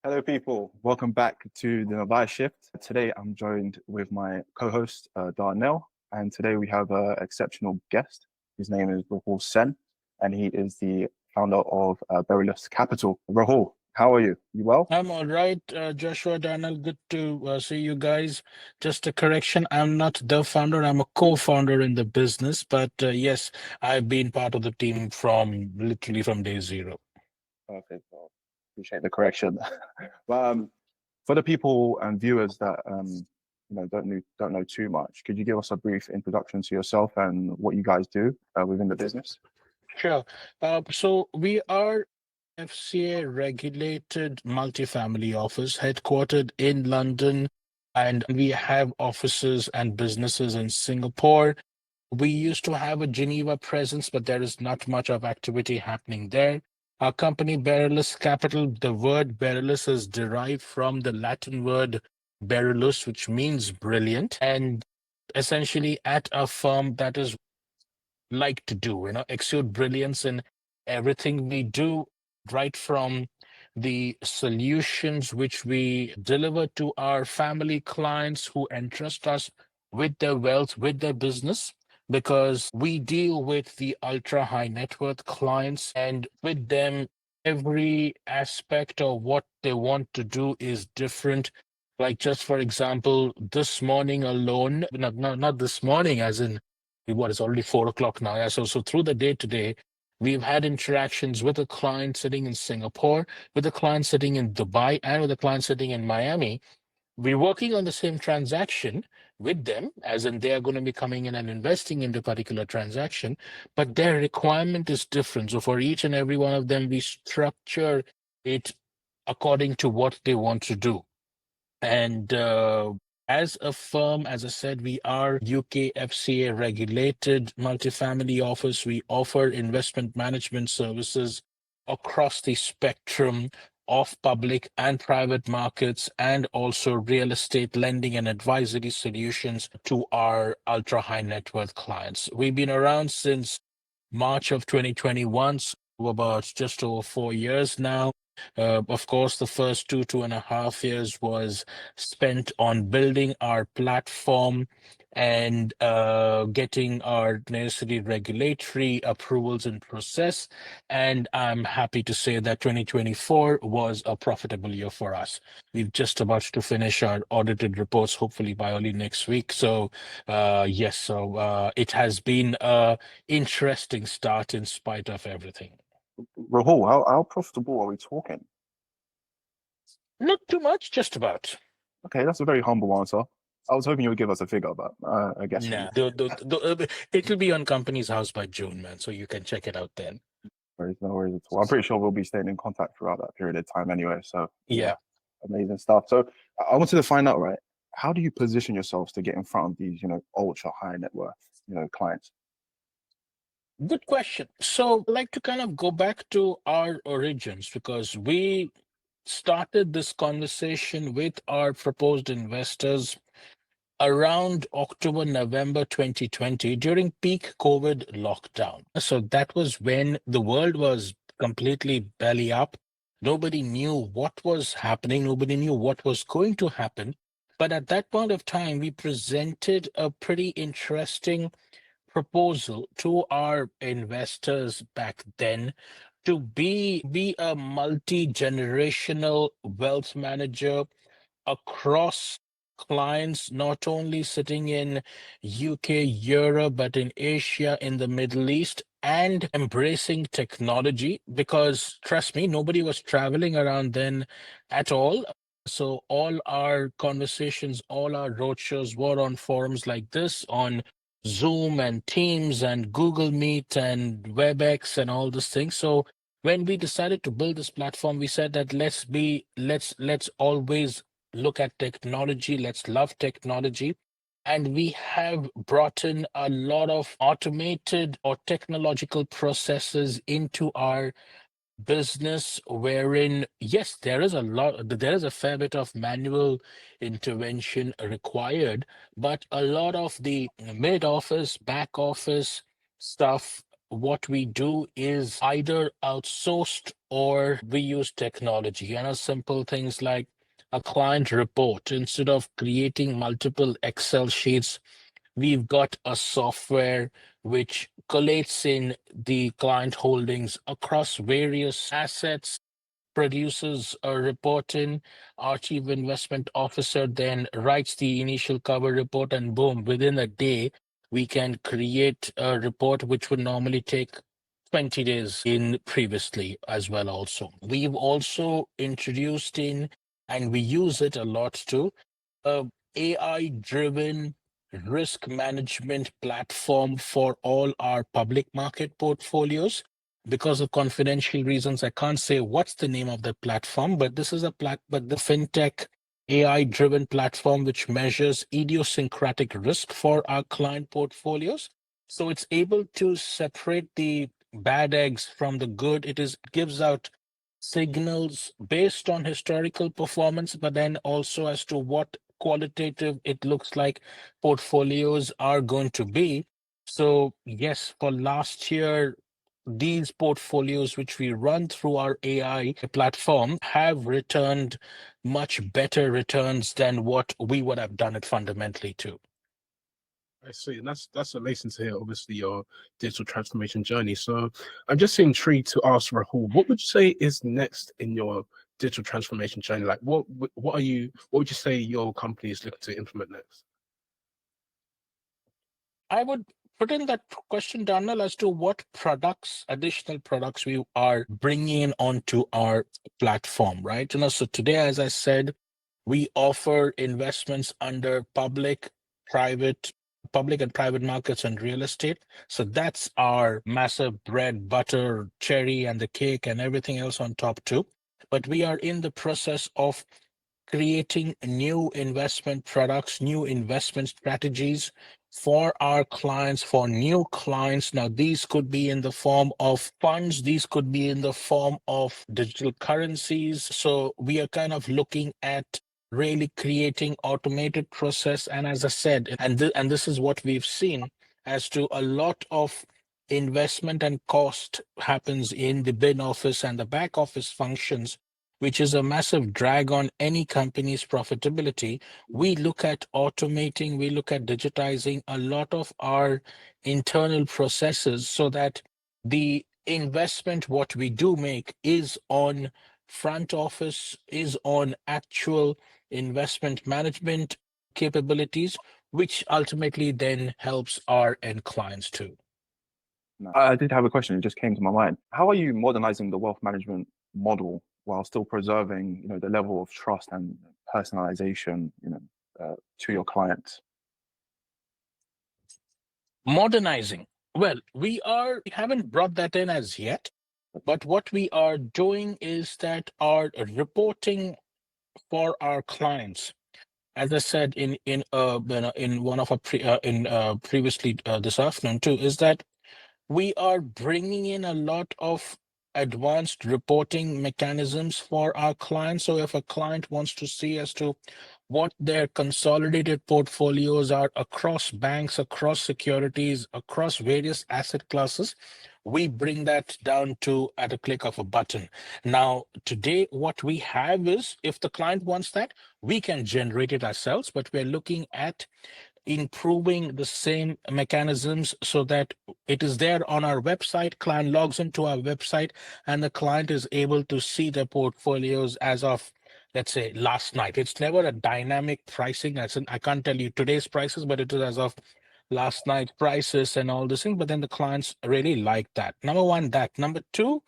Hello, people. Welcome back to the Navvai Shift. Today, I'm joined with my co-host, Darnell, and today we have an exceptional guest. His name is Rahul Sen, and he is the founder of Beryllus Capital. Rahul, how are you? You well? I'm all right, Joshua, Daniel. Good to see you guys. Just a correction, I'm not the founder, I'm a co-founder in the business, but yes, I've been part of the team from literally from day zero. Perfect. Well, appreciate the correction. But for the people and viewers that don't know too much, could you give us a brief introduction to yourself and what you guys do within the business? Sure. So we are FCA regulated multifamily office headquartered in London, and we have offices and businesses in Singapore. We used to have a Geneva presence, but there is not much of activity happening there. Our company, Beryllus Capital, the word Beryllus is derived from the Latin word Beryllus, which means brilliant, and essentially at a firm that is like to do, exude brilliance in everything we do, right from the solutions which we deliver to our family clients who entrust us with their wealth, with their business, because we deal with the ultra high net worth clients, and with them, every aspect of what they want to do is different. Like, just for example, this morning alone, not this morning, as in what is already 4 o'clock now. Yeah. So through the day today, we've had interactions with a client sitting in Singapore, with a client sitting in Dubai, and with a client sitting in Miami. We're working on the same transaction with them, as in they are going to be coming in and investing in the particular transaction, but their requirement is different. So for each and every one of them, we structure it according to what they want to do. And as a firm, as I said, we are UK FCA regulated multifamily office. We offer investment management services across the spectrum of public and private markets, and also real estate lending and advisory solutions to our ultra high net worth clients. We've been around since March of 2021, so about just over 4 years now. Of course, the first 2.5 years was spent on building our platform and getting our necessary regulatory approvals in process. And I'm happy to say that 2024 was a profitable year for us. We've just about to finish our audited reports, hopefully by early next week. So yes, so it has been a interesting start in spite of everything. Rahul, how profitable are we talking? Not too much, just about. Okay, that's a very humble answer. I was hoping you would give us a figure, but I guess Nah, it'll be on Company's House by June, man. So you can check it out then. no worries at all. I'm pretty sure we'll be staying in contact throughout that period of time anyway. So yeah, Yeah. amazing stuff. So I wanted to find out, right? How do you position yourselves to get in front of these, ultra high net worth, clients? Good question. So I'd like to kind of go back to our origins, because we started this conversation with our proposed investors around October, November 2020 during peak COVID lockdown. So that was when the world was completely belly up. Nobody knew what was happening, nobody knew what was going to happen. But at that point of time, we presented a pretty interesting proposal to our investors back then to be a multi-generational wealth manager across clients, not only sitting in UK, Europe, but in Asia, in the Middle East, and embracing technology, because trust me, nobody was traveling around then at all. So all our conversations, all our roadshows were on forums like this, on Zoom and Teams and Google Meet and WebEx and all these things. So when we decided to build this platform, we said that let's always look at technology, let's love technology. And we have brought in a lot of automated or technological processes into our business, wherein, yes, there is a fair bit of manual intervention required, but a lot of the mid office, back office stuff what we do is either outsourced or we use technology. Simple things like a client report. Instead of creating multiple Excel sheets, we've got a software which collates in the client holdings across various assets, produces a report in. Our chief investment officer then writes the initial cover report, and boom, within a day, we can create a report which would normally take 20 days in previously as well. Also, we've also introduced in, and we use it a lot too, a AI driven risk management platform for all our public market portfolios. Because of confidential reasons, I can't say what's the name of the platform, but this is but the fintech AI driven platform which measures idiosyncratic risk for our client portfolios. So it's able to separate the bad eggs from the good. It gives out signals based on historical performance, but then also as to what qualitative it looks like portfolios are going to be. So yes, for last year, these portfolios which we run through our AI platform have returned much better returns than what we would have done it fundamentally too. I see, and that's amazing to hear. Obviously, your digital transformation journey. So, I'm just intrigued to ask Rahul, what would you say is next in your digital transformation journey? Like, what would you say your company is looking to implement next? I would put in that question, Daniel, as to what additional products we are bringing in onto our platform, right? So today, as I said, we offer investments under public and private markets and real estate. So that's our massive bread, butter, cherry, and the cake and everything else on top too. But we are in the process of creating new investment products, new investment strategies for our clients, for new clients. Now, these could be in the form of funds, these could be in the form of digital currencies. So we are kind of looking at really creating automated process. And as I said, and this is what we've seen, as to a lot of investment and cost happens in the bin office and the back office functions, which is a massive drag on any company's profitability. We look at automating, we look at digitizing a lot of our internal processes so that the investment, what we do make, is on front office, is on actual investment management capabilities, which ultimately then helps our end clients too. I did have a question. It just came to my mind. How are you modernizing the wealth management model while still preserving, the level of trust and personalization, to your clients? Modernizing. Well, we haven't brought that in as yet, but what we are doing is that our reporting for our clients, as I said in one of our previously this afternoon too, is that we are bringing in a lot of advanced reporting mechanisms for our clients. So if a client wants to see as to what their consolidated portfolios are across banks, across securities, across various asset classes, we bring that down to at a click of a button. Now, today, what we have is, if the client wants that, we can generate it ourselves, but we're looking at improving the same mechanisms so that it is there on our website. Client logs into our website and the client is able to see their portfolios as of, let's say, last night. It's never a dynamic pricing. I can't tell you today's prices, but it is as of last night prices and all this thing. But then the clients really like that. Number one, that. Number two,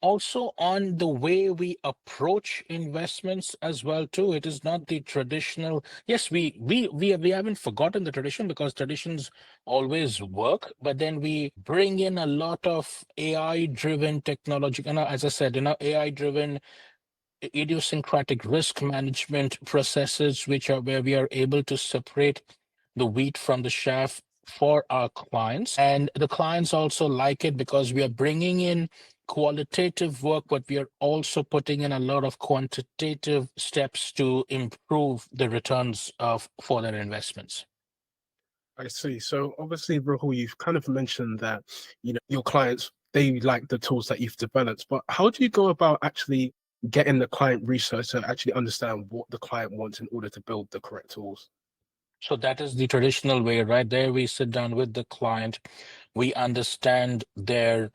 also on the way we approach investments as well too. It is not the traditional. Yes, we haven't forgotten the tradition, because traditions always work, but then we bring in a lot of AI driven technology, as I said, AI driven idiosyncratic risk management processes, which are where we are able to separate the wheat from the chaff for our clients. And the clients also like it because we are bringing in qualitative work, but we are also putting in a lot of quantitative steps to improve the returns for their investments. I see. So obviously, Rahul, you've kind of mentioned that, your clients, they like the tools that you've developed, but how do you go about actually getting the client research to actually understand what the client wants in order to build the correct tools? So that is the traditional way, right? There we sit down with the client, we understand their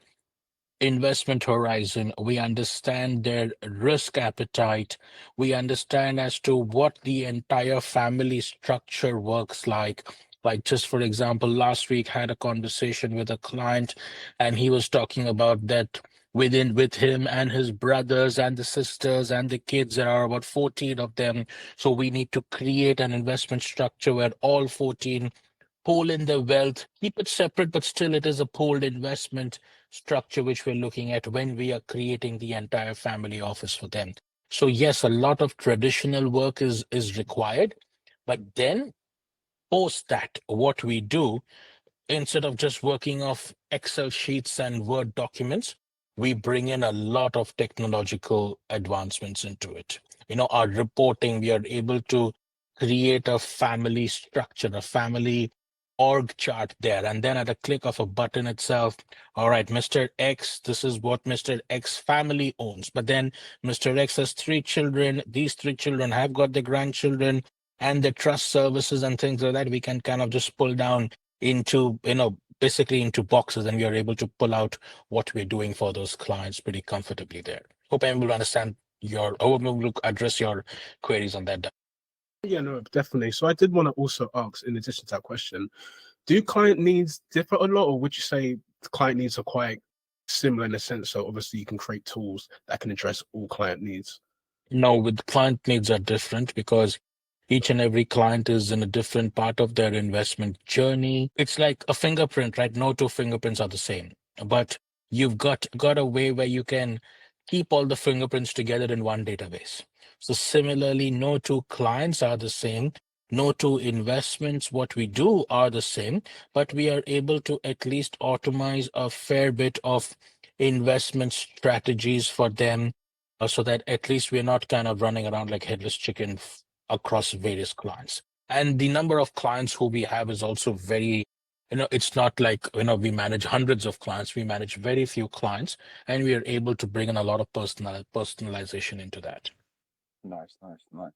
investment horizon, we understand their risk appetite, we understand as to what the entire family structure works like. Like, just for example, last week had a conversation with a client, and he was talking about that with him and his brothers and the sisters and the kids, there are about 14 of them. So we need to create an investment structure where all 14 pool in their wealth, keep it separate, but still it is a pooled investment structure which we're looking at when we are creating the entire family office for them. So yes, a lot of traditional work is required, but then post that, what we do, instead of just working off Excel sheets and Word documents, we bring in a lot of technological advancements into it. Our reporting, we are able to create a family structure, a family org chart there. And then at a click of a button itself, all right, Mr. X, this is what Mr. X family owns. But then Mr. X has 3 children. These 3 children have got their grandchildren and the trust services and things like that. We can kind of just pull down into, basically into boxes, and we are able to pull out what we're doing for those clients pretty comfortably there. Hope I'm able to understand hope I'm able to address your queries on that. Yeah, no, definitely. So I did want to also ask, in addition to that question, do client needs differ a lot, or would you say the client needs are quite similar in a sense? So obviously you can create tools that can address all client needs. No, with client needs are different because each and every client is in a different part of their investment journey. It's like a fingerprint, right? No two fingerprints are the same, but you've got a way where you can keep all the fingerprints together in one database. So similarly, no two clients are the same. No two investments, what we do are the same, but we are able to at least automate a fair bit of investment strategies for them, so that at least we're not kind of running around like headless chicken across various clients. And the number of clients who we have is also very, it's not like, we manage hundreds of clients, we manage very few clients, and we are able to bring in a lot of personalization into that. Nice, nice, nice.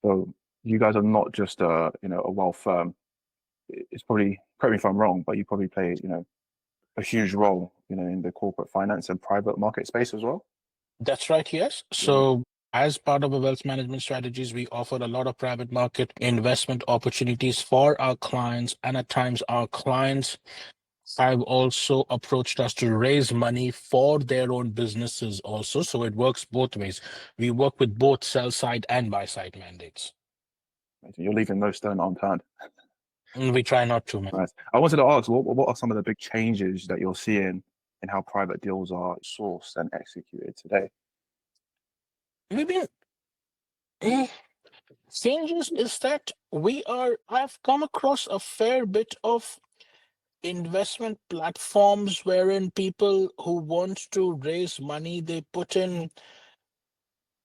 So you guys are not just a wealth firm. It's probably, correct me if I'm wrong, but you probably play a huge role in the corporate finance and private market space as well. That's right, yes. So as part of our wealth management strategies, we offer a lot of private market investment opportunities for our clients. And at times our clients have also approached us to raise money for their own businesses also. So it works both ways. We work with both sell side and buy side mandates. You're leaving no stone unturned. We try not to, man. Nice. I wanted to ask, what are some of the big changes that you're seeing in how private deals are sourced and executed today? We've been changes is that I've come across a fair bit of investment platforms wherein people who want to raise money, they put in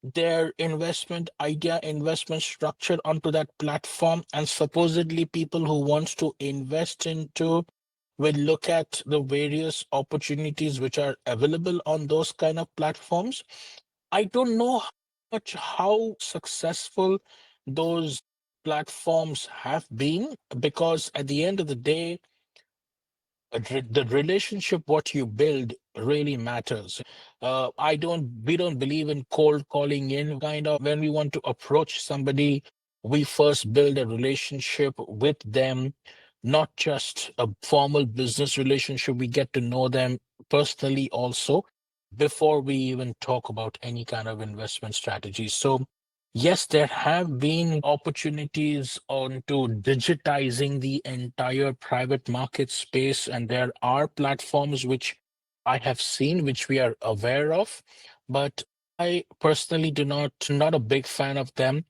their investment idea, investment structure onto that platform, and supposedly people who want to invest into will look at the various opportunities which are available on those kind of platforms. I don't know how successful those platforms have been, because at the end of the day, the relationship what you build really matters. We don't believe in cold calling in kind of. When we want to approach somebody, we first build a relationship with them, not just a formal business relationship. We get to know them personally also before we even talk about any kind of investment strategy. So yes, there have been opportunities onto digitizing the entire private market space, and there are platforms which I have seen, which we are aware of, but I personally not a big fan of them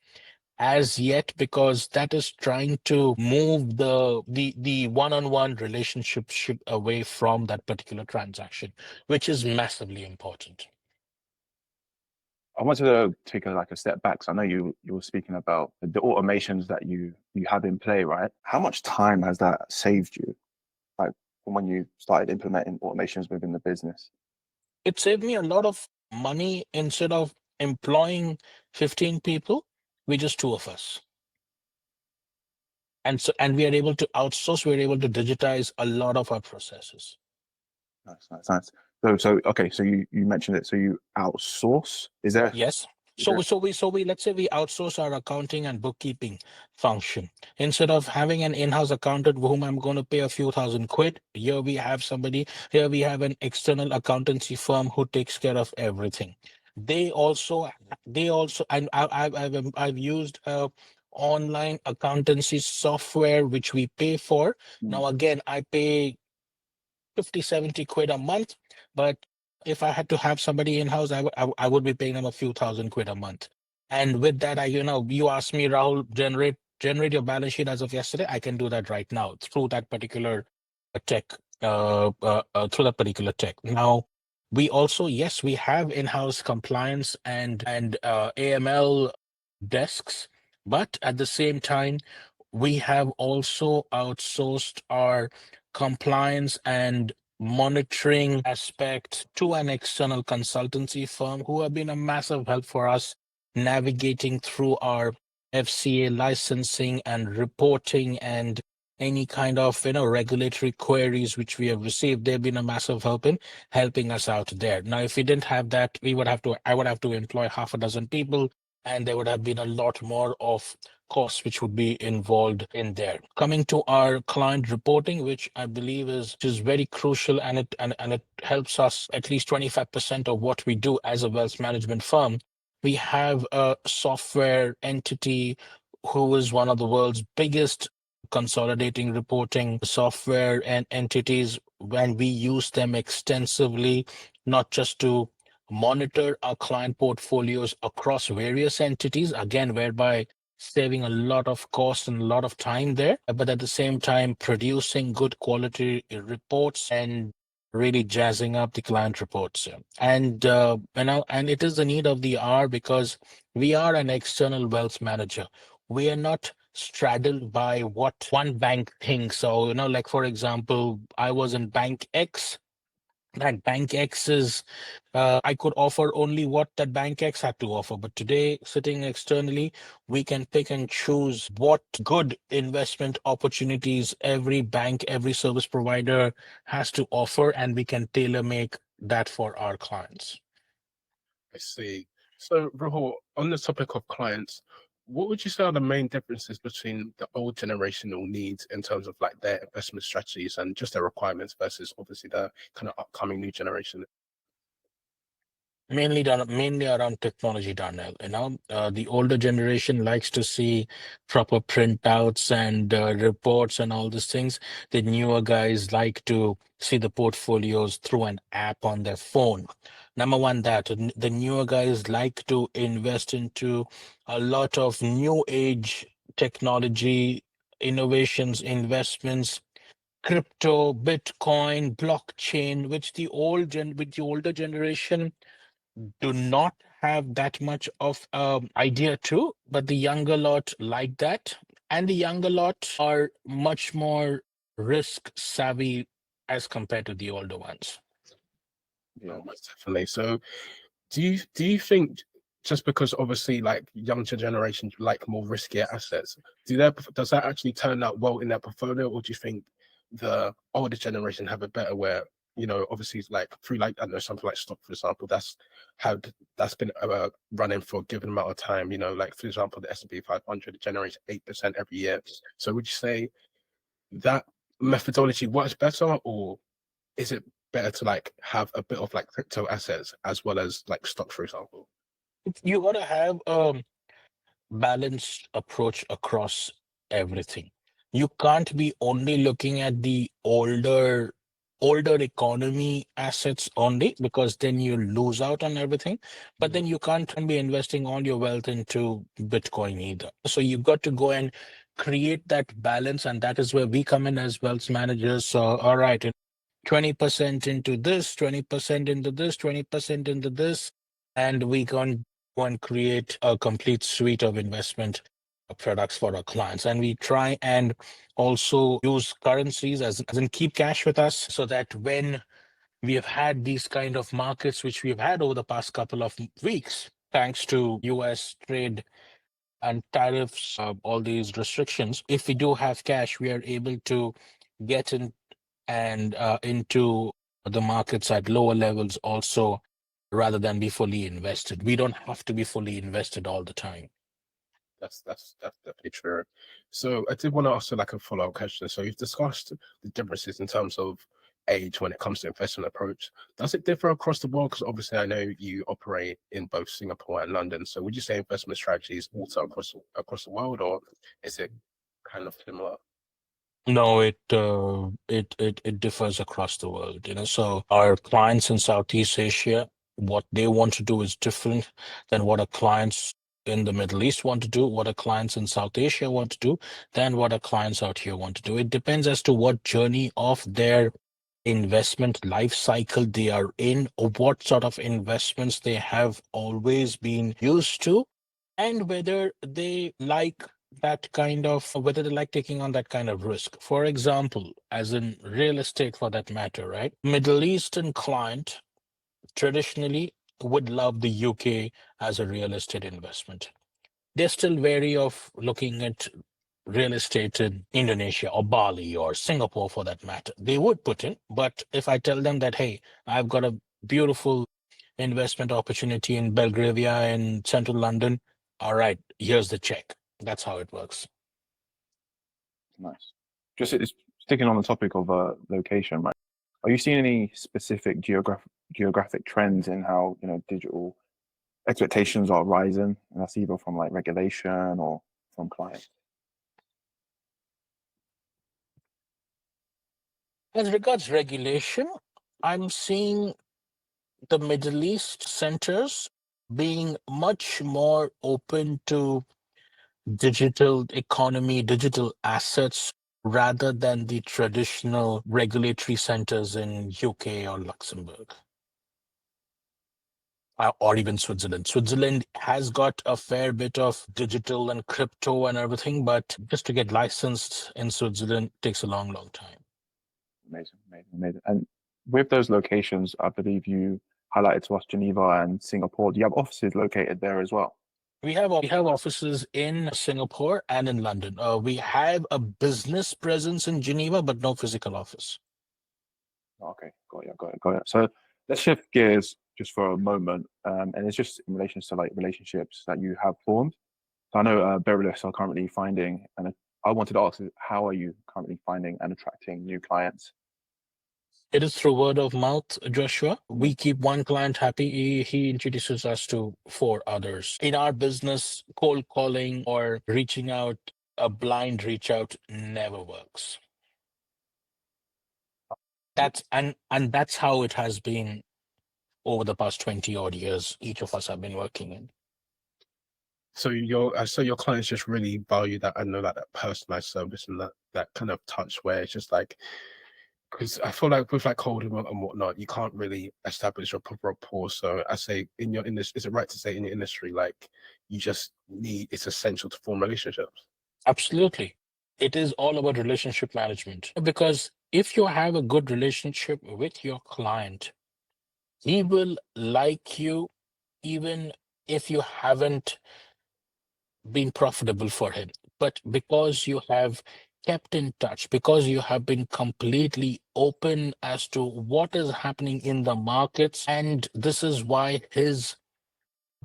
as yet, because that is trying to move the one-on-one relationship away from that particular transaction, which is massively important. I wanted to take a step back. So I know you were speaking about the automations that you have in play, right? How much time has that saved you, like from when you started implementing automations within the business? It saved me a lot of money. Instead of employing 15 people, we just two of us. And we are able to outsource, we're able to digitize a lot of our processes. Nice. So okay, so you mentioned it. So you outsource. Is there? Yes. Is So there we let's say we outsource our accounting and bookkeeping function. Instead of having an in-house accountant whom I'm going to pay a few thousand quid, here we have an external accountancy firm who takes care of everything. They also and I've used online accountancy software which we pay for. Now again, I pay 50-70 quid a month, but if I had to have somebody in-house, I would be paying them a few thousand quid a month. And with that, you asked me, Rahul, generate your balance sheet as of yesterday. I can do that right now through that particular tech. Through that particular tech. Now, we also, yes, we have in-house compliance and AML desks, but at the same time, we have also outsourced our compliance and monitoring aspect to an external consultancy firm who have been a massive help for us navigating through our FCA licensing and reporting and any kind of regulatory queries which we have received. They've been a massive help in helping us out there. Now, if we didn't have that, I would have to employ half a dozen people, and there would have been a lot more of costs which would be involved in there. Coming to our client reporting, which I believe is very crucial, and it helps us at least 25% of what we do as a wealth management firm. We have a software entity who is one of the world's biggest consolidating reporting software and entities, when we use them extensively, not just to monitor our client portfolios across various entities, again, whereby saving a lot of cost and a lot of time there, but at the same time producing good quality reports and really jazzing up the client reports. And and it is the need of the hour, because we are an external wealth manager. We are not straddled by what one bank thinks. So, like for example, I was in Bank X. That Bank X is, I could offer only what that Bank X had to offer. But today, sitting externally, we can pick and choose what good investment opportunities every bank, every service provider has to offer, and we can tailor make that for our clients. I see. So, Rahul, on the topic of clients, what would you say are the main differences between the old generational needs in terms of like their investment strategies and just their requirements versus obviously the kind of upcoming new generation? Mainly around technology, Darnell. The older generation likes to see proper printouts and reports and all these things. The newer guys like to see the portfolios through an app on their phone. Number one, that the newer guys like to invest into a lot of new age technology innovations, investments, crypto, Bitcoin, blockchain, which with the older generation do not have that much of idea too, but the younger lot like that, and the younger lot are much more risk savvy as compared to the older ones. Yeah. Oh, most definitely. So, do you think just because obviously like younger generations like more riskier assets, does that actually turn out well in their portfolio, or do you think the older generation have it better where obviously like through like I don't know something like stock for example that's been running for a given amount of time, like for example the S&P 500 generates 8% every year. So would you say that methodology works better, or is it better to like have a bit of like crypto assets as well as like stock, for example? You got to have a balanced approach across everything. You can't be only looking at the older economy assets only, because then you lose out on everything. But then you can't be investing all your wealth into Bitcoin either. So you've got to go and create that balance, and that is where we come in as wealth managers. So all right, 20% into this, 20% into this, 20% into this, and we can and create a complete suite of investment products for our clients. And we try and also use currencies as in keep cash with us, so that when we have had these kind of markets, which we've had over the past couple of weeks, thanks to US trade and tariffs, all these restrictions, if we do have cash, we are able to get in and into the markets at lower levels also, rather than be fully invested. We don't have to be fully invested all the time. That's definitely true. So I did want to ask you like a follow-up question. So you've discussed the differences in terms of age when it comes to investment approach. Does it differ across the world? Because obviously I know you operate in both Singapore and London. So would you say investment strategies alter across the world, or is it kind of similar? No, it differs across the world, you know. So our clients in Southeast Asia, what they want to do is different than what our clients in the Middle East want to do, what our clients in South Asia want to do, than what our clients out here want to do. It depends as to what journey of their investment life cycle they are in, or what sort of investments they have always been used to, and whether they like whether they like taking on that kind of risk. For example, as in real estate for that matter, right? Middle Eastern client traditionally would love the UK as a real estate investment. They're still wary of looking at real estate in Indonesia or Bali or Singapore for that matter. They would put in, but if I tell them that, hey, I've got a beautiful investment opportunity in Belgravia in central London, all right, here's the check. That's how it works. Nice. Just sticking on the topic of location, right? Are you seeing any specific geographic trends in how digital expectations are rising, and that's either from like regulation or from clients? As regards regulation, I'm seeing the Middle East centers being much more open to digital economy, digital assets, rather than the traditional regulatory centers in UK or Luxembourg. Or even Switzerland. Switzerland has got a fair bit of digital and crypto and everything, but just to get licensed in Switzerland takes a long, long time. Amazing. And with those locations, I believe you highlighted to us Geneva and Singapore. Do you have offices located there as well? We have offices in Singapore and in London. We have a business presence in Geneva, but no physical office. Okay, got it. So let's shift gears just for a moment, and it's just in relation to like relationships that you have formed. So I know Beryllus are currently finding, and I wanted to ask, how are you currently finding and attracting new clients? It is through word of mouth, Joshua. We keep one client happy. He introduces us to 4 others. In our business, cold calling or reaching out, a blind reach out never works. That's how it has been over the past 20 odd years each of us have been working in. So your clients just really value that, I know, that personalized service and that kind of touch where it's just like, because I feel like with like cold and whatnot, you can't really establish a proper rapport. So I say in your industry, is it right to say in your industry, like it's essential to form relationships? Absolutely. It is all about relationship management, because if you have a good relationship with your client, he will like you even if you haven't been profitable for him. But because you have kept in touch, because you have been completely open as to what is happening in the markets, and this is why his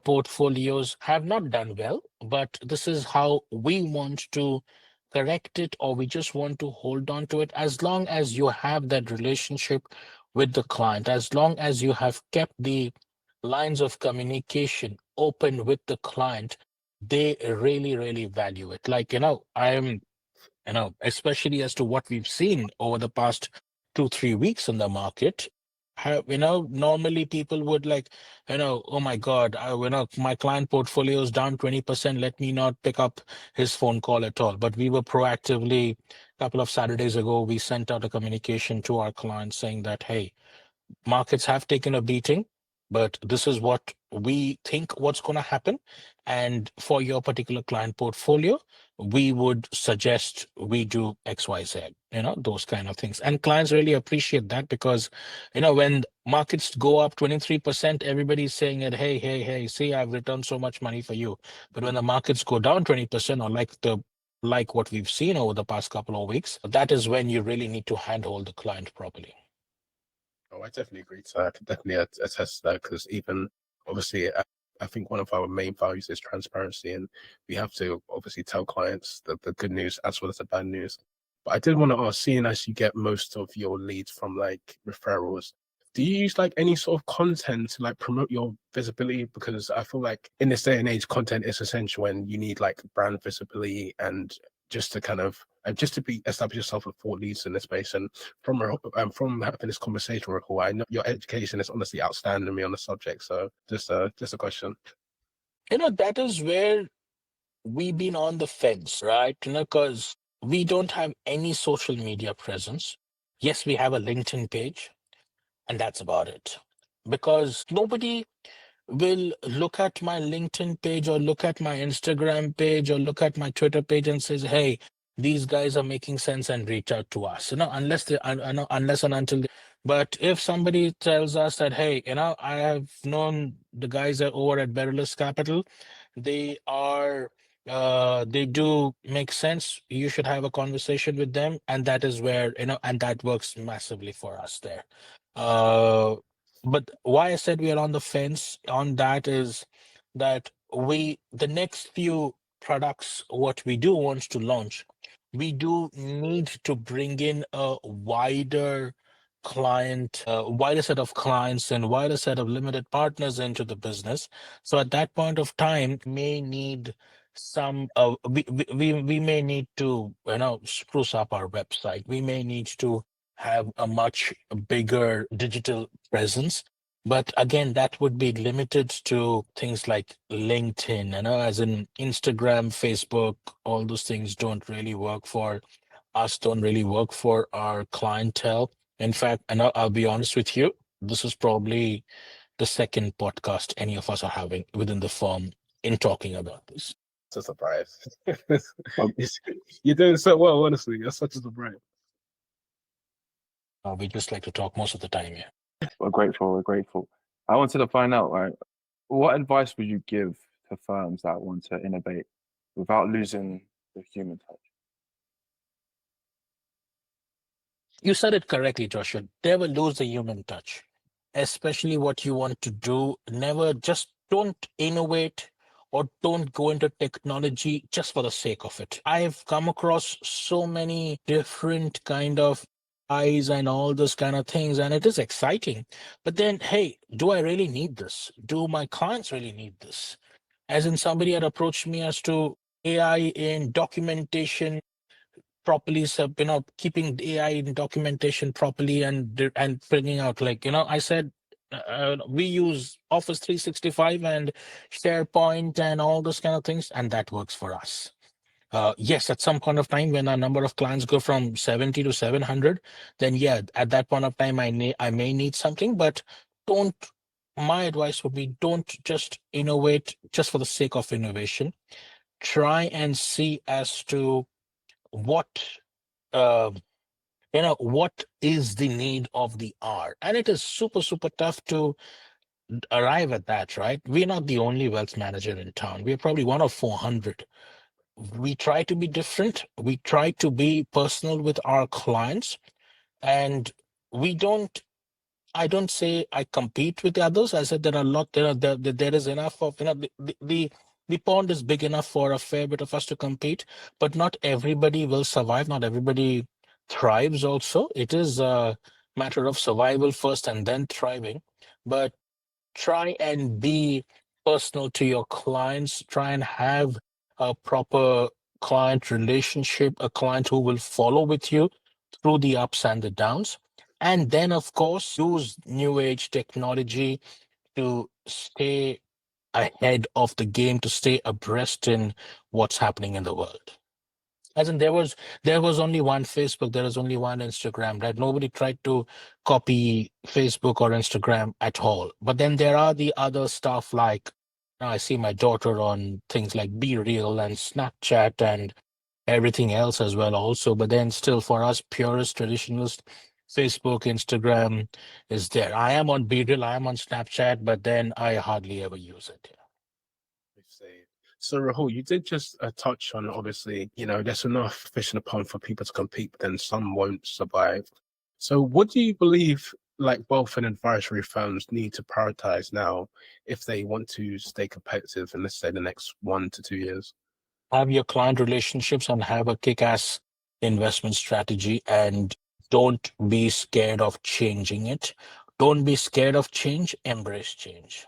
portfolios have not done well, but this is how we want to correct it, or we just want to hold on to it. As long as you have that relationship with the client, as long as you have kept the lines of communication open with the client, they really, really value it. Like, especially as to what we've seen over the past 2-3 weeks in the market. Normally people would like, oh my God, my client portfolio is down 20%. Let me not pick up his phone call at all. But we were proactively, a couple of Saturdays ago, we sent out a communication to our clients saying that, hey, markets have taken a beating, but this is what we think what's going to happen, and for your particular client portfolio, we would suggest we do XYZ, those kind of things. And clients really appreciate that, because when markets go up 23%, everybody's saying that, hey, see, I've returned so much money for you. But when the markets go down 20%, or like what we've seen over the past couple of weeks, that is when you really need to handhold the client properly. Oh, I definitely agree to that. I can definitely attest to that, because even obviously, I think one of our main values is transparency, and we have to obviously tell clients the good news as well as the bad news. But I did want to ask, seeing as you get most of your leads from like referrals, do you use like any sort of content to like promote your visibility? Because I feel like in this day and age, content is essential, and you need like brand visibility, and just to kind of just to establish yourself with thought leads in this space. And from having this conversation, Rahul, I know your education is honestly outstanding me on the subject. So just a question. That is where we've been on the fence, right? Because we don't have any social media presence. Yes, we have a LinkedIn page, and that's about it. Because nobody will look at my LinkedIn page or look at my Instagram page or look at my Twitter page and says, hey, these guys are making sense, and reach out to us, unless unless and until but if somebody tells us that, hey, I have known the guys over at Beryllus Capital, they are they do make sense, you should have a conversation with them, and that is where, and that works massively for us there. But why I said we are on the fence on that is that the next few products, what we do want to launch, we do need to bring in a wider wider set of clients and wider set of limited partners into the business. So at that point of time, may need some we may need to spruce up our website. We may need to have a much bigger digital presence. But again, that would be limited to things like LinkedIn, as in Instagram, Facebook, all those things don't really work for us, don't really work for our clientele. In fact, and I'll be honest with you, this is probably the second podcast any of us are having within the firm in talking about this. It's a surprise. You're doing so well, honestly. You're such a surprise. We just like to talk most of the time, yeah. We're grateful. I wanted to find out, right, what advice would you give to firms that want to innovate without losing the human touch? You said it correctly, Joshua. Never lose the human touch, especially what you want to do. Never just don't innovate or don't go into technology just for the sake of it. I've come across so many different kind of eyes and all those kind of things, and it is exciting. But then, hey, do I really need this? Do my clients really need this? As in, somebody had approached me as to AI in documentation properly, so keeping the AI in documentation properly and bringing out, like, I said, we use Office 365 and SharePoint and all those kind of things, and that works for us. Yes, at some point of time, when our number of clients go from 70 to 700, then yeah, at that point of time, I may need something. But my advice would be, don't just innovate just for the sake of innovation. Try and see as to what what is the need of the hour. And it is super tough to arrive at that, right? We're not the only wealth manager in town. We're probably one of 400. We try to be different. We try to be personal with our clients, and I don't say I compete with the others. I said there are a lot. There is enough of the pond is big enough for a fair bit of us to compete, but not everybody will survive. Not everybody thrives. Also, it is a matter of survival first and then thriving. But try and be personal to your clients. Try and have a proper client relationship, a client who will follow with you through the ups and the downs. And then, of course, use new age technology to stay ahead of the game, to stay abreast in what's happening in the world. As in, there was only one Facebook, there was only one Instagram, right? Nobody tried to copy Facebook or Instagram at all. But then there are the other stuff like now I see my daughter on things like Be Real and Snapchat and everything else as well also. But then still for us purist traditionalists, Facebook, Instagram is there. I am on Be Real, I am on Snapchat, but then I hardly ever use it. I see. So Rahul, you did just touch on, obviously, there's enough fish in the pond for people to compete, but then some won't survive. So what do you believe like wealth and advisory firms need to prioritize now if they want to stay competitive in, let's say, the next 1 to 2 years? Have your client relationships and have a kick-ass investment strategy, and don't be scared of changing it. Don't be scared of change, embrace change.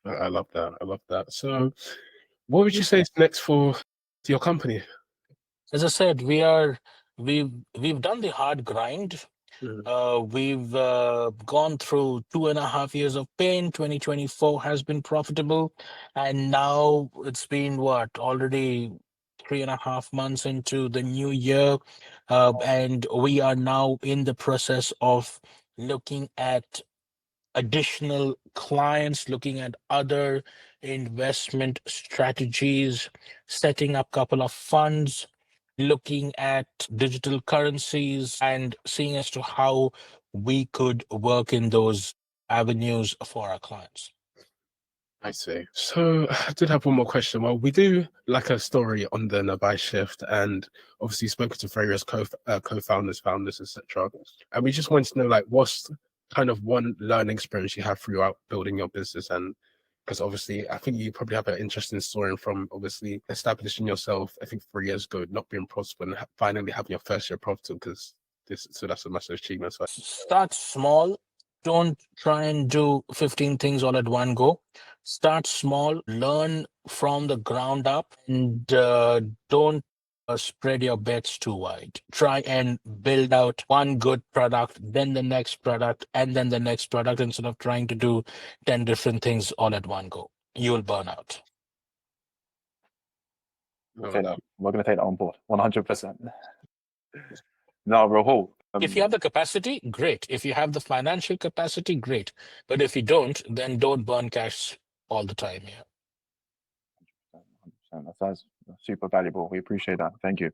I love that. I love that. So what would you say is next for your company? As I said, we've done the hard grind. We've gone through 2.5 years of pain. 2024 has been profitable, and now it's been what, already 3.5 months into the new year, and we are now in the process of looking at additional clients, looking at other investment strategies, setting up a couple of funds, looking at digital currencies, and seeing as to how we could work in those avenues for our clients. I see. So I did have one more question. Well, we do like a story on the Navvai Shift, and obviously spoken to various co-founders, founders, etc. And we just wanted to know, like, what's kind of one learning experience you have throughout building your business? And because obviously, I think you probably have an interesting story from obviously establishing yourself, I think 3 years ago, not being profitable, and finally having your first year profitable. Because so that's a massive achievement. So Start small. Don't try and do 15 things all at one go. Start small, learn from the ground up, and don't spread your bets too wide. Try and build out one good product, then the next product, and then the next product, instead of trying to do 10 different things all at one go. You'll burn out. We're going to take that on board, 100%. Now, Rahul. If you have the capacity, great. If you have the financial capacity, great. But if you don't, then don't burn cash all the time. Yeah. 100%. That sounds super valuable. We appreciate that. Thank you.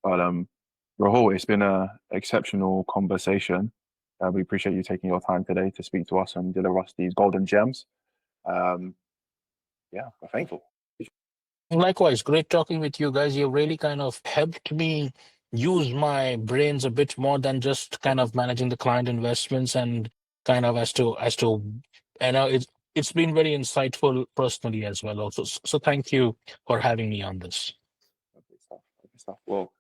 But Rahul, it's been an exceptional conversation. We appreciate you taking your time today to speak to us and deliver us these golden gems. Yeah, we're thankful. Likewise, great talking with you guys. You really kind of helped me use my brains a bit more than just kind of managing the client investments, and kind of as to it's been very insightful personally as well also. So thank you for having me on this. Lovely stuff. Lovely stuff. Well,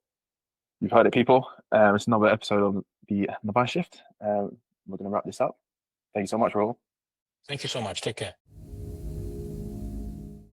you've heard it, people. It's another episode of the Navvai Shift. We're going to wrap this up. Thank you so much, Rahul. Thank you so much. Take care.